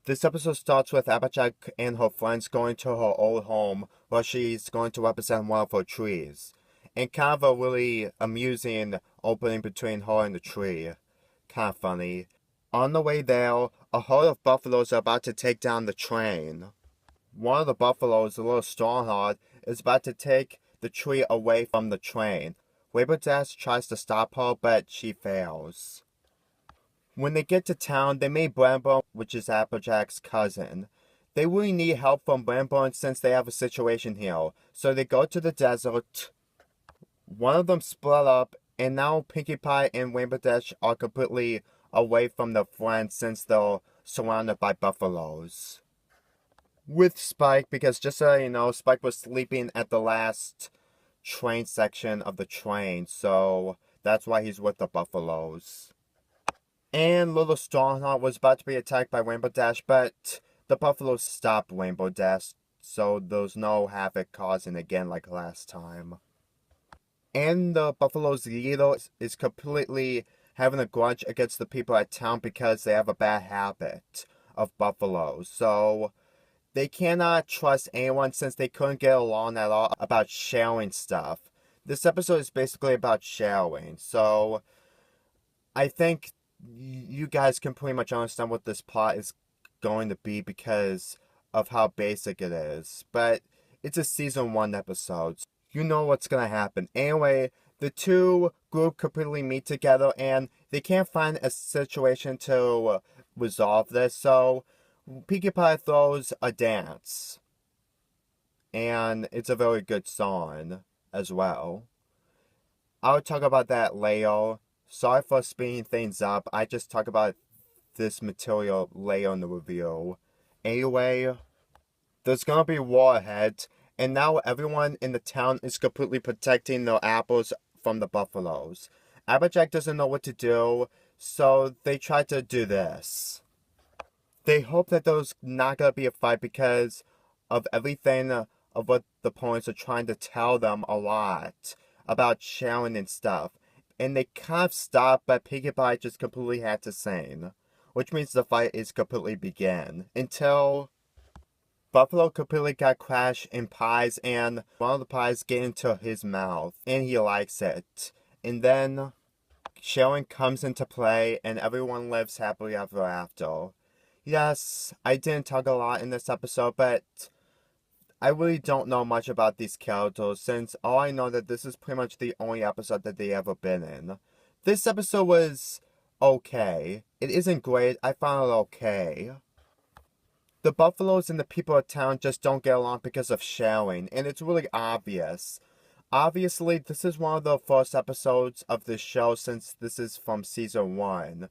This episode starts with Applejack and her friends going to her old home where she's going to represent one of her trees. And kind of a really amusing opening between her and the tree. Kind of funny. On the way there, a herd of buffaloes are about to take down the train. One of the buffaloes, a little strongheart, is about to take the tree away from the train. Dash tries to stop her, but she fails. When they get to town, they meet Bramble, which is Applejack's cousin. They really need help from Bramble since they have a situation here, so they go to the desert. One of them split up, and now Pinkie Pie and Rainbow Dash are completely away from their friends since they're surrounded by buffaloes. With Spike, because just so you know, Spike was sleeping at the last train section of the train, so that's why he's with the buffaloes. And Little Strongheart was about to be attacked by Rainbow Dash, but the buffaloes stopped Rainbow Dash, so there's no havoc causing again like last time. And the buffalo's leader is completely having a grudge against the people at town because they have a bad habit of buffaloes. So they cannot trust anyone since they couldn't get along at all about sharing stuff. This episode is basically about sharing, so I think you guys can pretty much understand what this plot is going to be because of how basic it is. But it's a season 1 episode. So you know what's going to happen. Anyway, the two group completely meet together and they can't find a situation to resolve this. So Pinkie Pie throws a dance. And it's a very good song as well. I'll talk about that later. Sorry for speeding things up. I just talk about this material later in the review. Anyway, there's gonna be war ahead, and now everyone in the town is completely protecting their apples from the buffaloes. Applejack doesn't know what to do, so they try to do this. They hope that there's not gonna be a fight because of everything of what the opponents are trying to tell them a lot about sharing and stuff. And they kind of stop, but Pinkie Pie just completely had to sing. Which means the fight is completely begin. Until Buffalo completely got crashed in pies and one of the pies get into his mouth. And he likes it. And then sharing comes into play and everyone lives happily ever after. Yes, I didn't talk a lot in this episode, but I really don't know much about these characters since all I know that this is pretty much the only episode that they ever been in. This episode was okay. It isn't great, I found it okay. The buffaloes and the people of town just don't get along because of sharing, and it's really obvious. Obviously, this is one of the first episodes of the show since this is from season 1.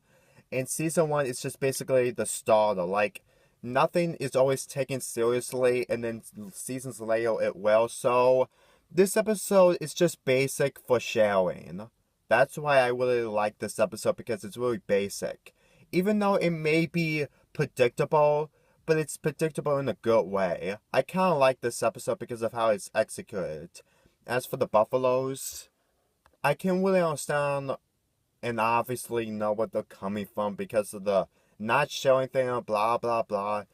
And season 1 is just basically the starter, like, nothing is always taken seriously, and then seasons later it will. So, this episode is just basic for sharing. That's why I really like this episode, because it's really basic. Even though it may be predictable, but it's predictable in a good way. I kind of like this episode because of how it's executed. As for the buffaloes, I can really understand and obviously know what they're coming from because of the not showing thing and blah blah blah.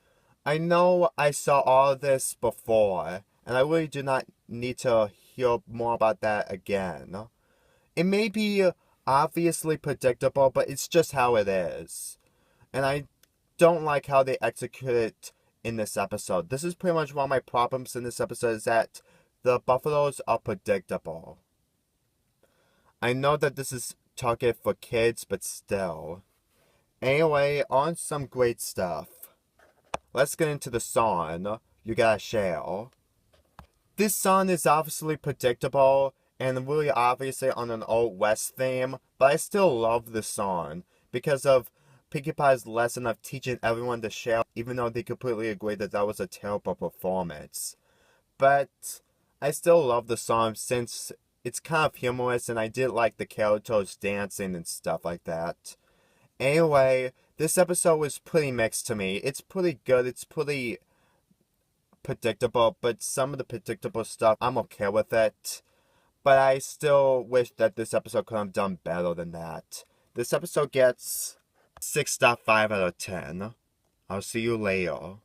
I know I saw all of this before, and I really do not need to hear more about that again. It may be obviously predictable, but it's just how it is. And I don't like how they execute it in this episode. This is pretty much one of my problems in this episode is that the buffaloes are predictable. I know that this is targeted for kids, but still. Anyway, on some great stuff. Let's get into the song, You Gotta Share. This song is obviously predictable and really obviously on an Old West theme, but I still love this song because of Pinkie Pie's lesson of teaching everyone to share, even though they completely agree that that was a terrible performance. But I still love the song since it's kind of humorous and I did like the characters dancing and stuff like that. Anyway, this episode was pretty mixed to me. It's pretty good, it's pretty predictable, but some of the predictable stuff, I'm okay with it. But I still wish that this episode could have done better than that. This episode gets 6.5 out of 10. I'll see you later.